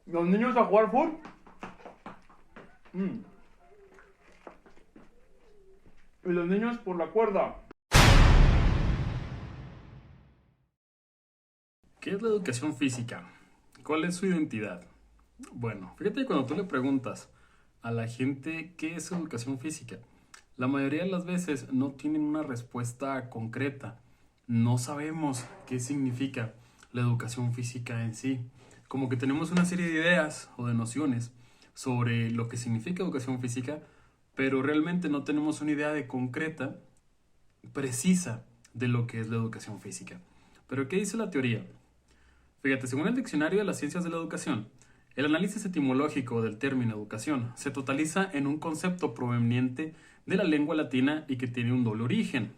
Los niños a jugar fútbol. Mm. Y los niños por la cuerda. ¿Qué es la educación física? ¿Cuál es su identidad? Bueno, fíjate que cuando tú le preguntas a la gente qué es educación física, la mayoría de las veces no tienen una respuesta concreta. No sabemos qué significa la educación física en sí. Como que tenemos una serie de ideas o de nociones sobre lo que significa educación física, pero realmente no tenemos una idea de concreta, precisa de lo que es la educación física. Pero ¿qué dice la teoría? Fíjate, según el Diccionario de las Ciencias de la Educación, el análisis etimológico del término educación se totaliza en un concepto proveniente de la lengua latina y que tiene un doble origen.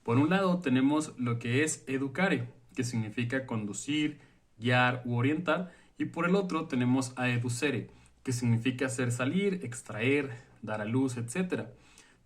Por un lado tenemos lo que es educare, que significa conducir, guiar u orientar, y por el otro tenemos a educere, que significa hacer salir, extraer, dar a luz, etc.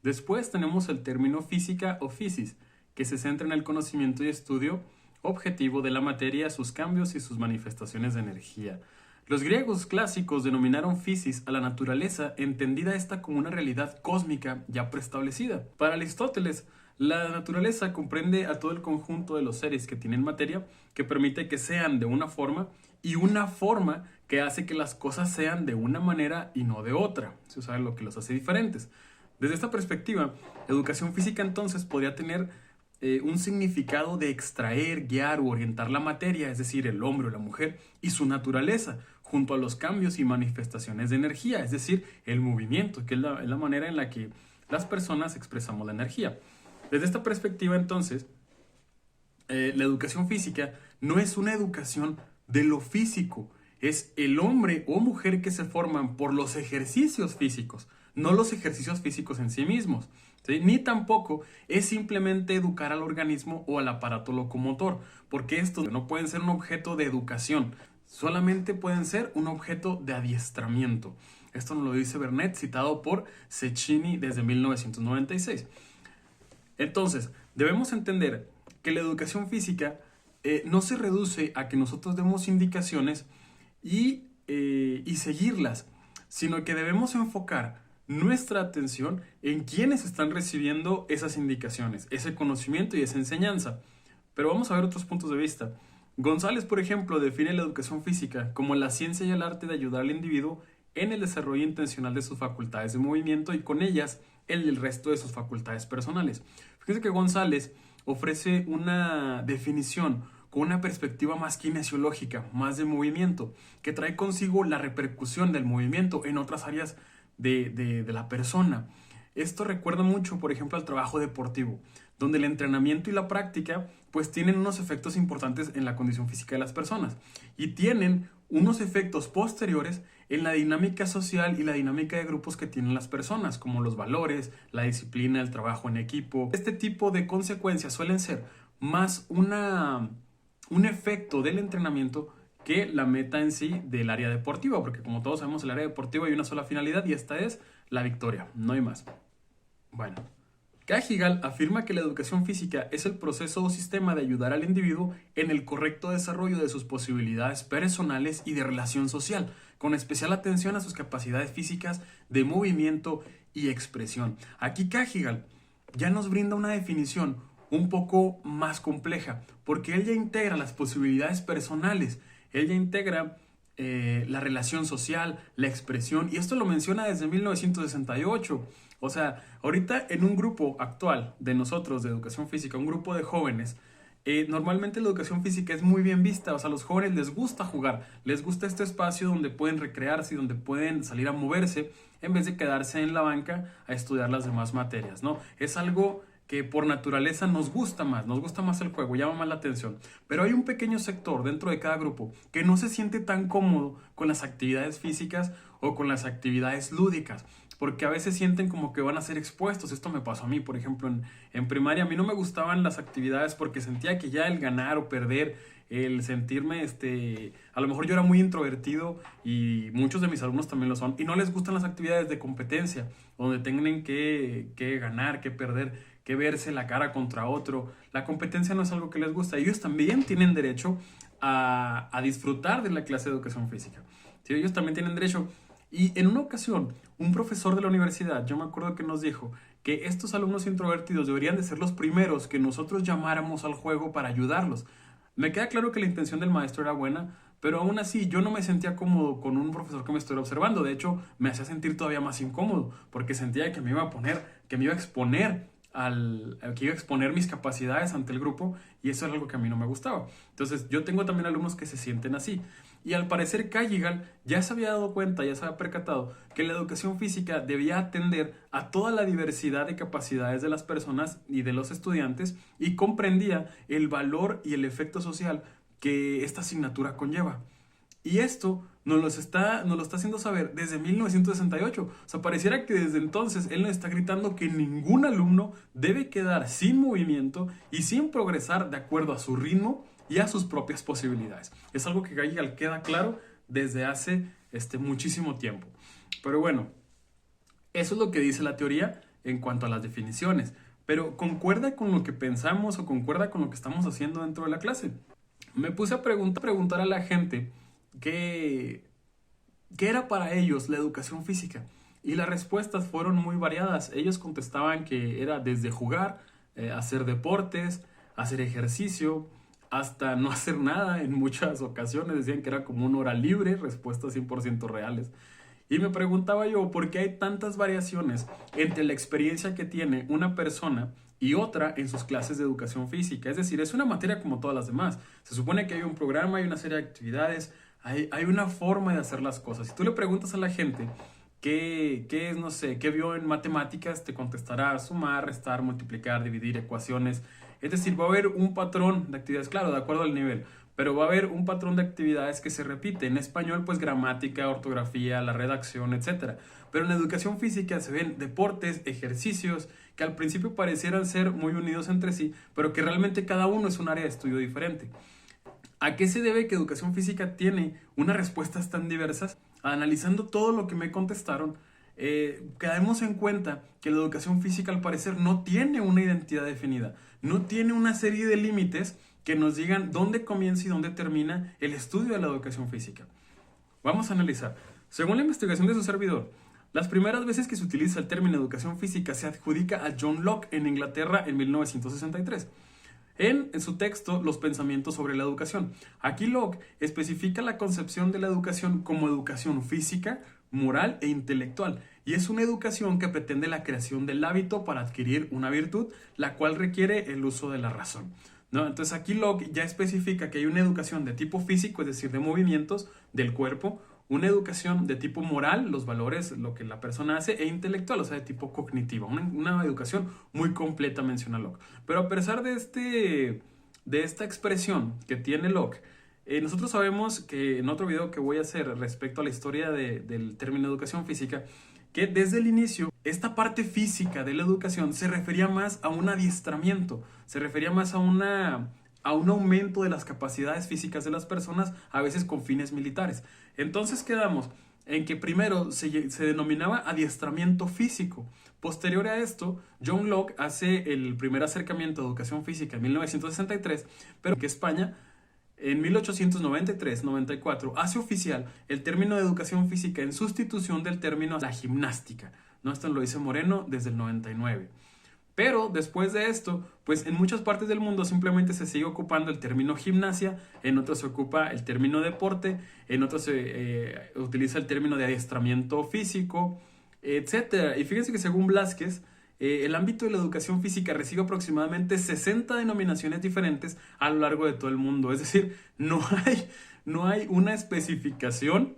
Después tenemos el término física o physis, que se centra en el conocimiento y estudio objetivo de la materia, sus cambios y sus manifestaciones de energía. Los griegos clásicos denominaron physis a la naturaleza, entendida esta como una realidad cósmica ya preestablecida. Para Aristóteles, la naturaleza comprende a todo el conjunto de los seres que tienen materia, que permite que sean de una forma y una forma que hace que las cosas sean de una manera y no de otra. Se sabe lo que los hace diferentes. Desde esta perspectiva, educación física entonces podría tener un significado de extraer, guiar u orientar la materia, es decir, el hombre o la mujer, y su naturaleza, junto a los cambios y manifestaciones de energía, es decir, el movimiento, que es la manera en la que las personas expresamos la energía. Desde esta perspectiva, entonces, la educación física no es una educación de lo físico, es el hombre o mujer que se forman por los ejercicios físicos, no los ejercicios físicos en sí mismos. ¿Sí? Ni tampoco es simplemente educar al organismo o al aparato locomotor, porque estos no pueden ser un objeto de educación, solamente pueden ser un objeto de adiestramiento. Esto nos lo dice Bernet, citado por Cecchini desde 1996. Entonces, debemos entender que la educación física no se reduce a que nosotros demos indicaciones y seguirlas, sino que debemos enfocar nuestra atención en quienes están recibiendo esas indicaciones, ese conocimiento y esa enseñanza. Pero vamos a ver otros puntos de vista. González, por ejemplo, define la educación física como la ciencia y el arte de ayudar al individuo en el desarrollo intencional de sus facultades de movimiento y con ellas el resto de sus facultades personales. Fíjense que González ofrece una definición con una perspectiva más kinesiológica, más de movimiento, que trae consigo la repercusión del movimiento en otras áreas de la persona. Esto recuerda mucho, por ejemplo, al trabajo deportivo, donde el entrenamiento y la práctica pues tienen unos efectos importantes en la condición física de las personas y tienen unos efectos posteriores en la dinámica social y la dinámica de grupos que tienen las personas, como los valores, la disciplina, el trabajo en equipo. Este tipo de consecuencias suelen ser más un efecto del entrenamiento que la meta en sí del área deportiva, porque como todos sabemos, el área deportiva hay una sola finalidad y esta es la victoria, no hay más. Bueno, Cajigal afirma que la educación física es el proceso o sistema de ayudar al individuo en el correcto desarrollo de sus posibilidades personales y de relación social, con especial atención a sus capacidades físicas de movimiento y expresión. Aquí Cajigal ya nos brinda una definición un poco más compleja, porque él ya integra las posibilidades personales, él ya integra la relación social, la expresión, y esto lo menciona desde 1968. O sea, ahorita en un grupo actual de nosotros de educación física, un grupo de jóvenes, normalmente la educación física es muy bien vista. O sea, a los jóvenes les gusta jugar, les gusta este espacio donde pueden recrearse y donde pueden salir a moverse en vez de quedarse en la banca a estudiar las demás materias, ¿no? Es algo que por naturaleza nos gusta más el juego, llama más la atención. Pero hay un pequeño sector dentro de cada grupo que no se siente tan cómodo con las actividades físicas o con las actividades lúdicas, porque a veces sienten como que van a ser expuestos. Esto me pasó a mí, por ejemplo, en primaria. A mí no me gustaban las actividades porque sentía que ya el ganar o perder, el sentirme, a lo mejor yo era muy introvertido y muchos de mis alumnos también lo son, y no les gustan las actividades de competencia, donde tienen que ganar, que perder, que verse la cara contra otro. La competencia no es algo que les gusta. Ellos también tienen derecho a disfrutar de la clase de educación física. ¿sí? Ellos también tienen derecho. Y en una ocasión, un profesor de la universidad, yo me acuerdo que nos dijo que estos alumnos introvertidos deberían de ser los primeros que nosotros llamáramos al juego para ayudarlos. Me queda claro que la intención del maestro era buena, pero aún así yo no me sentía cómodo con un profesor que me estuviera observando. De hecho, me hacía sentir todavía más incómodo, porque sentía que me iba a poner, que me iba a exponer que iba a exponer mis capacidades ante el grupo, y eso era algo que a mí no me gustaba. Entonces, yo tengo también alumnos que se sienten así. Y al parecer Cagigal ya se había dado cuenta, ya se había percatado que la educación física debía atender a toda la diversidad de capacidades de las personas y de los estudiantes, y comprendía el valor y el efecto social que esta asignatura conlleva. Y esto nos lo está haciendo saber desde 1968. O sea, pareciera que desde entonces él nos está gritando que ningún alumno debe quedar sin movimiento y sin progresar de acuerdo a su ritmo y a sus propias posibilidades. Es algo que Geiger queda claro desde hace muchísimo tiempo. Pero bueno, eso es lo que dice la teoría en cuanto a las definiciones. Pero ¿concuerda con lo que pensamos o concuerda con lo que estamos haciendo dentro de la clase? Me puse a preguntar a la gente qué era para ellos la educación física. Y las respuestas fueron muy variadas. Ellos contestaban que era desde jugar, hacer deportes, hacer ejercicio, hasta no hacer nada. En muchas ocasiones decían que era como una hora libre, respuestas 100% reales. Y me preguntaba yo, ¿por qué hay tantas variaciones entre la experiencia que tiene una persona y otra en sus clases de educación física? Es decir, es una materia como todas las demás. Se supone que hay un programa, hay una serie de actividades, hay una forma de hacer las cosas. Si tú le preguntas a la gente qué es, no sé, qué vio en matemáticas, te contestará sumar, restar, multiplicar, dividir, ecuaciones. Es decir, va a haber un patrón de actividades, claro, de acuerdo al nivel, pero va a haber un patrón de actividades que se repite. En español, pues gramática, ortografía, la redacción, etcétera. Pero en la educación física se ven deportes, ejercicios, que al principio parecieran ser muy unidos entre sí, pero que realmente cada uno es un área de estudio diferente. ¿A qué se debe que educación física tiene unas respuestas tan diversas? Analizando todo lo que me contestaron, caemos en cuenta que la educación física al parecer no tiene una identidad definida, no tiene una serie de límites que nos digan dónde comienza y dónde termina el estudio de la educación física. Vamos a analizar. Según la investigación de su servidor, las primeras veces que se utiliza el término educación física se adjudica a John Locke en Inglaterra en 1963. En su texto, Los pensamientos sobre la educación. Aquí Locke especifica la concepción de la educación como educación física, moral e intelectual. Y es una educación que pretende la creación del hábito para adquirir una virtud, la cual requiere el uso de la razón, ¿no? Entonces aquí Locke ya especifica que hay una educación de tipo físico, es decir, de movimientos del cuerpo, una educación de tipo moral, los valores, lo que la persona hace, e intelectual, o sea, de tipo cognitiva. Una educación muy completa, menciona Locke. Pero a pesar de esta expresión que tiene Locke, nosotros sabemos que en otro video que voy a hacer respecto a la historia del término educación física, que desde el inicio esta parte física de la educación se refería más a un adiestramiento, se refería más a un aumento de las capacidades físicas de las personas, a veces con fines militares. Entonces quedamos en que primero se denominaba adiestramiento físico. Posterior a esto, John Locke hace el primer acercamiento a educación física en 1963, pero que España en 1893-94 hace oficial el término de educación física en sustitución del término la gimnástica, ¿no? Esto lo dice Moreno desde el 99. Pero después de esto, pues en muchas partes del mundo simplemente se sigue ocupando el término gimnasia, en otros se ocupa el término deporte, en otros se utiliza el término de adiestramiento físico, etc. Y fíjense que según Blázquez, el ámbito de la educación física recibe aproximadamente 60 denominaciones diferentes a lo largo de todo el mundo. Es decir, no hay una especificación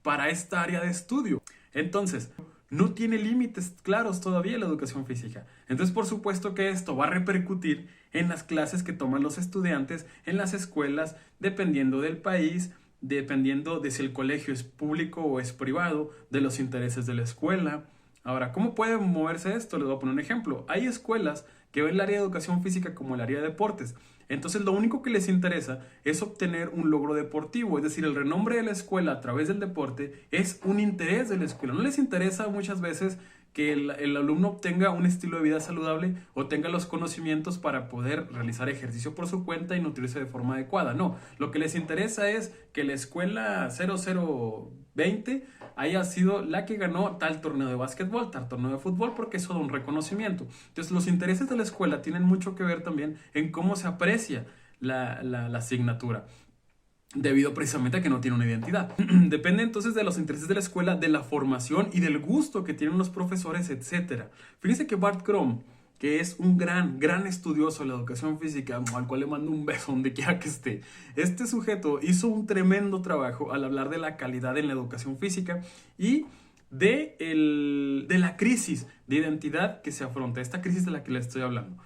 para esta área de estudio. Entonces, no tiene límites claros todavía la educación física. Entonces, por supuesto que esto va a repercutir en las clases que toman los estudiantes, en las escuelas, dependiendo del país, dependiendo de si el colegio es público o es privado, de los intereses de la escuela. Ahora, ¿cómo puede moverse esto? Les voy a poner un ejemplo. Hay escuelas que ven el área de educación física como el área de deportes. Entonces, lo único que les interesa es obtener un logro deportivo, es decir, el renombre de la escuela a través del deporte es un interés de la escuela. No les interesa muchas veces que el alumno obtenga un estilo de vida saludable o tenga los conocimientos para poder realizar ejercicio por su cuenta y nutrirse de forma adecuada. No, lo que les interesa es que la escuela 0020 haya sido la que ganó tal torneo de básquetbol, tal torneo de fútbol, porque eso da un reconocimiento. Entonces, los intereses de la escuela tienen mucho que ver también en cómo se aprecia la asignatura, debido precisamente a que no tiene una identidad. Depende entonces de los intereses de la escuela, de la formación y del gusto que tienen los profesores, etc. Fíjense que Bart Crum, que es un gran estudioso de la educación física, al cual le mando un beso donde quiera que esté. Este sujeto hizo un tremendo trabajo al hablar de la calidad en la educación física y de la crisis de identidad que se afronta, esta crisis de la que les estoy hablando.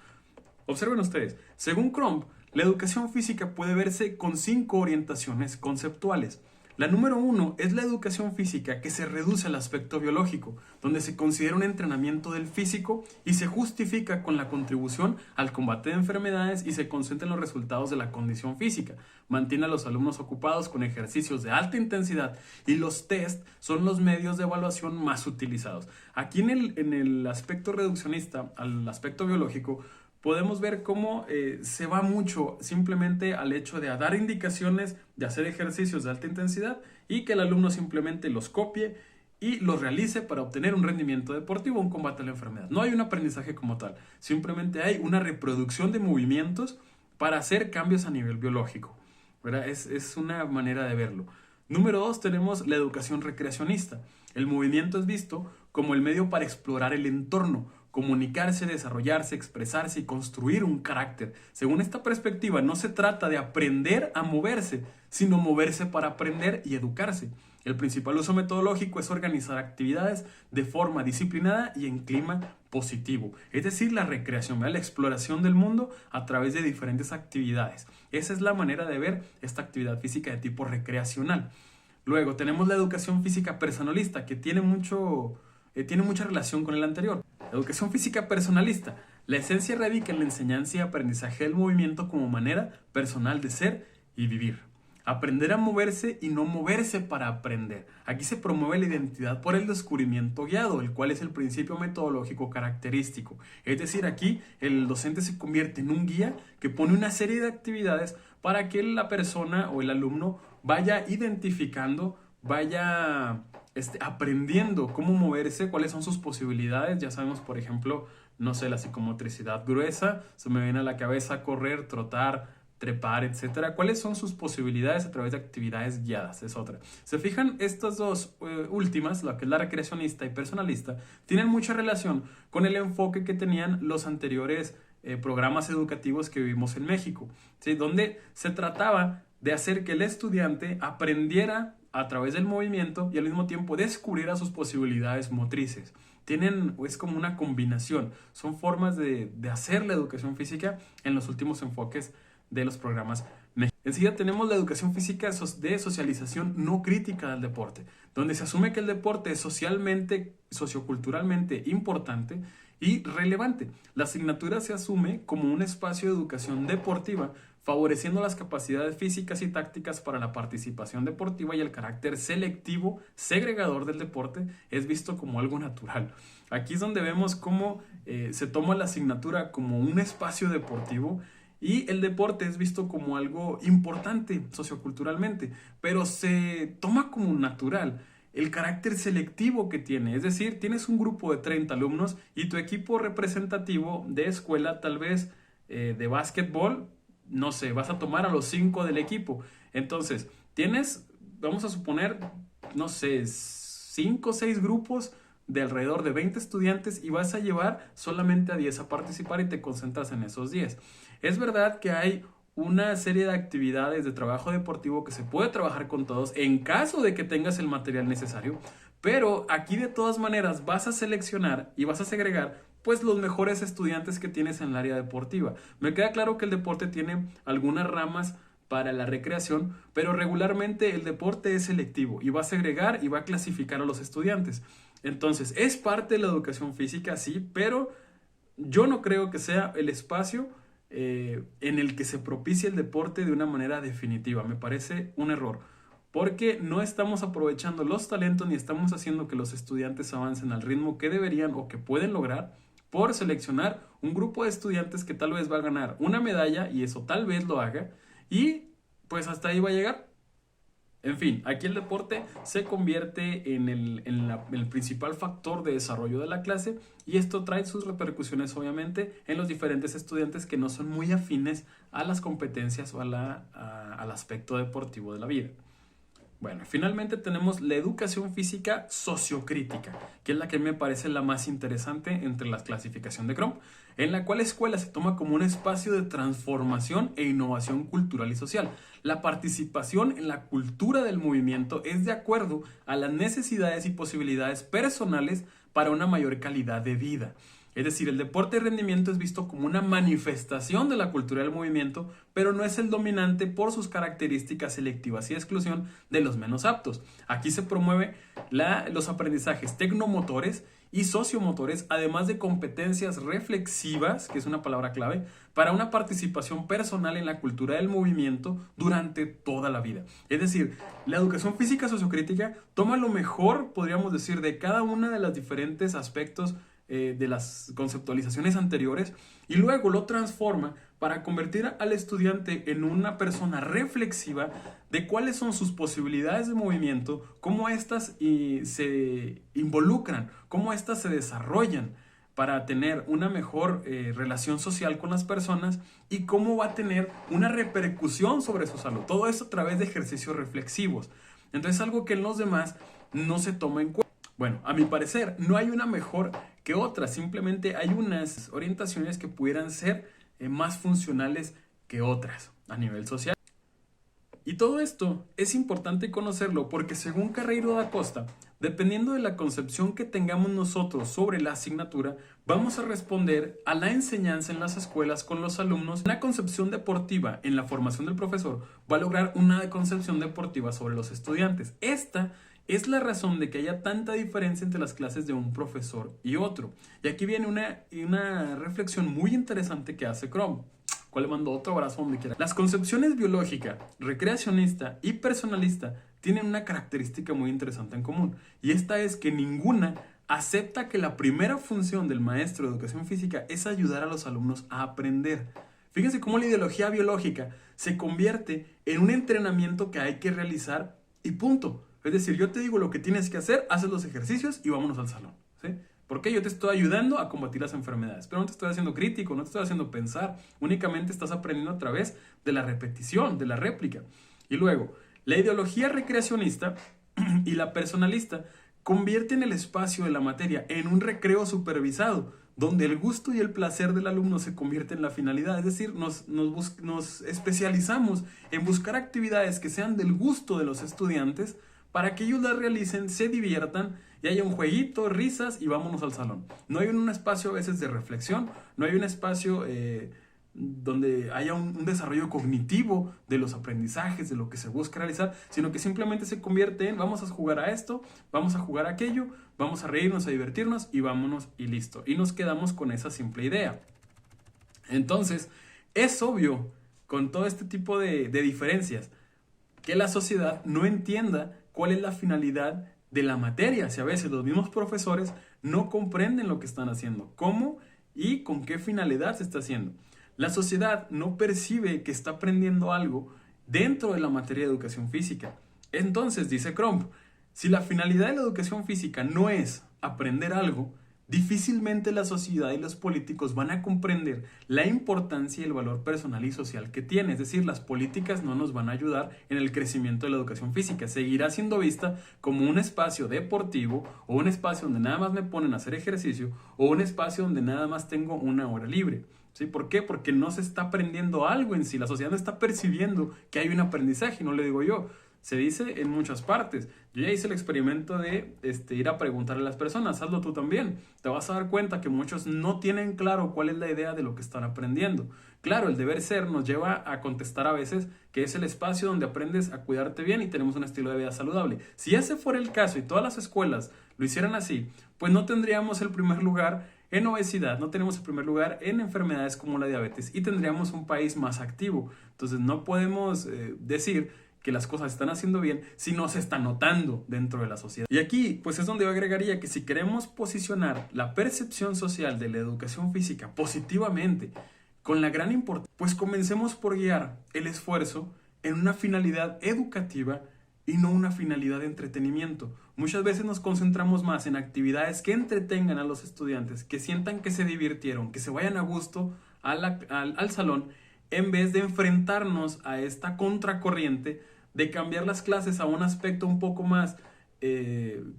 Observen ustedes, según Crumb, la educación física puede verse con 5 orientaciones conceptuales. La número 1 es la educación física que se reduce al aspecto biológico, donde se considera un entrenamiento del físico y se justifica con la contribución al combate de enfermedades y se concentra en los resultados de la condición física. Mantiene a los alumnos ocupados con ejercicios de alta intensidad y los test son los medios de evaluación más utilizados. Aquí en el aspecto reduccionista, al aspecto biológico, podemos ver cómo se va mucho simplemente al hecho de dar indicaciones de hacer ejercicios de alta intensidad y que el alumno simplemente los copie y los realice para obtener un rendimiento deportivo o un combate a la enfermedad. No hay un aprendizaje como tal, simplemente hay una reproducción de movimientos para hacer cambios a nivel biológico, ¿verdad? Es una manera de verlo. Número 2, tenemos la educación recreacionista. El movimiento es visto como el medio para explorar el entorno, comunicarse, desarrollarse, expresarse y construir un carácter. Según esta perspectiva, no se trata de aprender a moverse, sino moverse para aprender y educarse. El principal uso metodológico es organizar actividades de forma disciplinada y en clima positivo. Es decir, la recreación, ¿verdad? La exploración del mundo a través de diferentes actividades. Esa es la manera de ver esta actividad física de tipo recreacional. Luego tenemos la educación física personalista, que tiene mucha relación con el anterior. La educación física personalista. La esencia radica en la enseñanza y aprendizaje del movimiento como manera personal de ser y vivir. Aprender a moverse y no moverse para aprender. Aquí se promueve la identidad por el descubrimiento guiado, el cual es el principio metodológico característico. Es decir, aquí el docente se convierte en un guía que pone una serie de actividades para que la persona o el alumno vaya identificando, vaya aprendiendo cómo moverse, cuáles son sus posibilidades. Ya sabemos, por ejemplo, no sé, la psicomotricidad gruesa, se me viene a la cabeza correr, trotar, trepar, etcétera. ¿Cuáles son sus posibilidades a través de actividades guiadas? Es otra. Se fijan, estas dos últimas, la que es la recreacionista y personalista, tienen mucha relación con el enfoque que tenían los anteriores programas educativos que vivimos en México, ¿sí? Donde se trataba de hacer que el estudiante aprendiera a través del movimiento y al mismo tiempo descubriera sus posibilidades motrices. Es como una combinación, son formas de hacer la educación física en los últimos enfoques de los programas. Enseguida tenemos la educación física de socialización no crítica del deporte, donde se asume que el deporte es socialmente, socioculturalmente importante y relevante. La asignatura se asume como un espacio de educación deportiva, favoreciendo las capacidades físicas y tácticas para la participación deportiva, y el carácter selectivo, segregador del deporte es visto como algo natural. Aquí es donde vemos cómo se toma la asignatura como un espacio deportivo y el deporte es visto como algo importante socioculturalmente, pero se toma como natural el carácter selectivo que tiene. Es decir, tienes un grupo de 30 alumnos y tu equipo representativo de escuela, tal vez de básquetbol, no sé, vas a tomar a los 5 del equipo. Entonces, vamos a suponer, no sé, 5 o 6 grupos de alrededor de 20 estudiantes y vas a llevar solamente a 10 a participar y te concentras en esos 10. Es verdad que hay una serie de actividades de trabajo deportivo que se puede trabajar con todos en caso de que tengas el material necesario, pero aquí de todas maneras vas a seleccionar y vas a segregar pues los mejores estudiantes que tienes en el área deportiva. Me queda claro que el deporte tiene algunas ramas para la recreación, pero regularmente el deporte es selectivo y va a segregar y va a clasificar a los estudiantes. Entonces, es parte de la educación física, sí, pero yo no creo que sea el espacio en el que se propicie el deporte de una manera definitiva. Me parece un error. porque no estamos aprovechando los talentos ni estamos haciendo que los estudiantes avancen al ritmo que deberían o que pueden lograr por seleccionar un grupo de estudiantes que tal vez va a ganar una medalla y eso tal vez lo haga y pues hasta ahí va a llegar. En fin, aquí el deporte se convierte en el principal factor de desarrollo de la clase y esto trae sus repercusiones obviamente en los diferentes estudiantes que no son muy afines a las competencias o al aspecto deportivo de la vida. Bueno, finalmente tenemos la educación física sociocrítica, que es la que me parece la más interesante entre la clasificación de Crumb, en la cual la escuela se toma como un espacio de transformación e innovación cultural y social. La participación en la cultura del movimiento es de acuerdo a las necesidades y posibilidades personales para una mayor calidad de vida. Es decir, el deporte de rendimiento es visto como una manifestación de la cultura del movimiento, pero no es el dominante por sus características selectivas y exclusión de los menos aptos. Aquí se promueve los aprendizajes tecnomotores y sociomotores, además de competencias reflexivas, que es una palabra clave, para una participación personal en la cultura del movimiento durante toda la vida. Es decir, la educación física sociocrítica toma lo mejor, podríamos decir, de cada una de los diferentes aspectos de las conceptualizaciones anteriores y luego lo transforma para convertir al estudiante en una persona reflexiva de cuáles son sus posibilidades de movimiento, cómo éstas se involucran, cómo éstas se desarrollan para tener una mejor relación social con las personas y cómo va a tener una repercusión sobre su salud. Todo esto a través de ejercicios reflexivos. Entonces, algo que en los demás no se toma en cuenta. Bueno, a mi parecer, no hay una mejor que otra, simplemente hay unas orientaciones que pudieran ser más funcionales que otras a nivel social. Y todo esto es importante conocerlo porque según Carreiro da Costa, dependiendo de la concepción que tengamos nosotros sobre la asignatura, vamos a responder a la enseñanza en las escuelas con los alumnos. Una concepción deportiva en la formación del profesor va a lograr una concepción deportiva sobre los estudiantes. Esta es la razón de que haya tanta diferencia entre las clases de un profesor y otro. Y aquí viene una reflexión muy interesante que hace Crumb, cual le mando otro abrazo donde quiera. Las concepciones biológica, recreacionista y personalista tienen una característica muy interesante en común. Y esta es que ninguna acepta que la primera función del maestro de educación física es ayudar a los alumnos a aprender. Fíjense cómo la ideología biológica se convierte en un entrenamiento que hay que realizar y punto. Es decir, yo te digo lo que tienes que hacer, haces los ejercicios y vámonos al salón, ¿sí? Porque yo te estoy ayudando a combatir las enfermedades, pero no te estoy haciendo crítico, no te estoy haciendo pensar, únicamente estás aprendiendo a través de la repetición, de la réplica. Y luego, la ideología recreacionista y la personalista convierten el espacio de la materia en un recreo supervisado, donde el gusto y el placer del alumno se convierten en la finalidad. Es decir, nos especializamos en buscar actividades que sean del gusto de los estudiantes para que ellos las realicen, se diviertan y haya un jueguito, risas y vámonos al salón. No hay un espacio a veces de reflexión, no hay un espacio donde haya un desarrollo cognitivo de los aprendizajes, de lo que se busca realizar, sino que simplemente se convierte en vamos a jugar a esto, vamos a jugar a aquello, vamos a reírnos, a divertirnos y vámonos y listo. Y nos quedamos con esa simple idea. Entonces, es obvio con todo este tipo de diferencias que la sociedad no entienda cuál es la finalidad de la materia. Si a veces los mismos profesores no comprenden lo que están haciendo, cómo y con qué finalidad se está haciendo. La sociedad no percibe que está aprendiendo algo dentro de la materia de educación física. Entonces, dice Crumb, si la finalidad de la educación física no es aprender algo, difícilmente la sociedad y los políticos van a comprender la importancia y el valor personal y social que tiene. Es decir, las políticas no nos van a ayudar en el crecimiento de la educación física. Seguirá siendo vista como un espacio deportivo o un espacio donde nada más me ponen a hacer ejercicio o un espacio donde nada más tengo una hora libre. ¿Sí? ¿Por qué? Porque no se está aprendiendo algo en sí. La sociedad no está percibiendo que hay un aprendizaje, no le digo yo. Se dice en muchas partes. Yo ya hice el experimento de ir a preguntarle a las personas. Hazlo tú también. Te vas a dar cuenta que muchos no tienen claro cuál es la idea de lo que están aprendiendo. Claro, el deber ser nos lleva a contestar a veces que es el espacio donde aprendes a cuidarte bien y tenemos un estilo de vida saludable. Si ese fuera el caso y todas las escuelas lo hicieran así, pues no tendríamos el primer lugar en obesidad, no tenemos el primer lugar en enfermedades como la diabetes y tendríamos un país más activo. Entonces no podemos decir que las cosas se están haciendo bien si no se está notando dentro de la sociedad. Y aquí, pues es donde yo agregaría que si queremos posicionar la percepción social de la educación física positivamente, con la gran importancia, pues comencemos por guiar el esfuerzo en una finalidad educativa y no una finalidad de entretenimiento. Muchas veces nos concentramos más en actividades que entretengan a los estudiantes, que sientan que se divirtieron, que se vayan a gusto al salón, en vez de enfrentarnos a esta contracorriente de cambiar las clases a un aspecto un poco más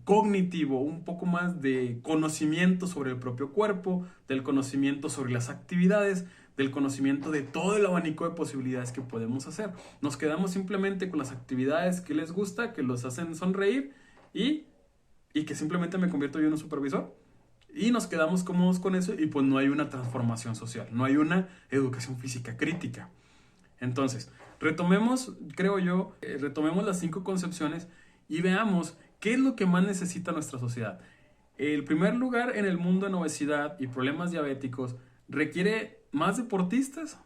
cognitivo, un poco más de conocimiento sobre el propio cuerpo, del conocimiento sobre las actividades, del conocimiento de todo el abanico de posibilidades que podemos hacer. Nos quedamos simplemente con las actividades que les gusta, que los hacen sonreír y que simplemente me convierto yo en un supervisor. Y nos quedamos cómodos con eso y pues no hay una transformación social, no hay una educación física crítica. Entonces, retomemos, creo yo, retomemos las 5 concepciones y veamos qué es lo que más necesita nuestra sociedad. El primer lugar en el mundo en obesidad y problemas diabéticos requiere más deportistas.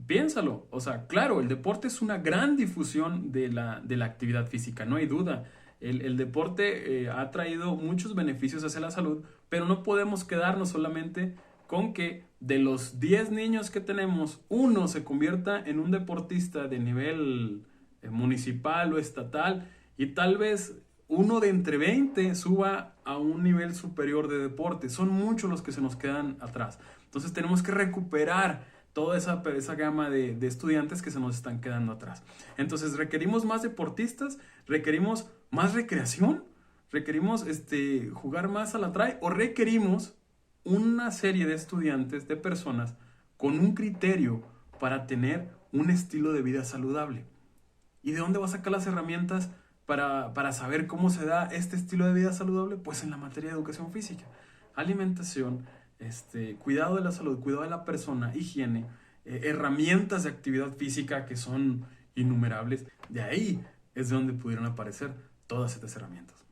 Piénsalo, o sea, claro, el deporte es una gran difusión de la actividad física, no hay duda. El deporte ha traído muchos beneficios hacia la salud, pero no podemos quedarnos solamente con que de los 10 niños que tenemos, uno se convierta en un deportista de nivel municipal o estatal y tal vez uno de entre 20 suba a un nivel superior de deporte. Son muchos los que se nos quedan atrás. Entonces tenemos que recuperar toda esa gama de estudiantes que se nos están quedando atrás. Entonces requerimos más deportistas, requerimos más recreación, requerimos jugar más a la trae o requerimos una serie de estudiantes, de personas con un criterio para tener un estilo de vida saludable. ¿Y de dónde va a sacar las herramientas para saber cómo se da este estilo de vida saludable? Pues en la materia de educación física, alimentación, cuidado de la salud, cuidado de la persona, higiene, herramientas de actividad física que son innumerables. De ahí es de donde pudieron aparecer todas estas herramientas.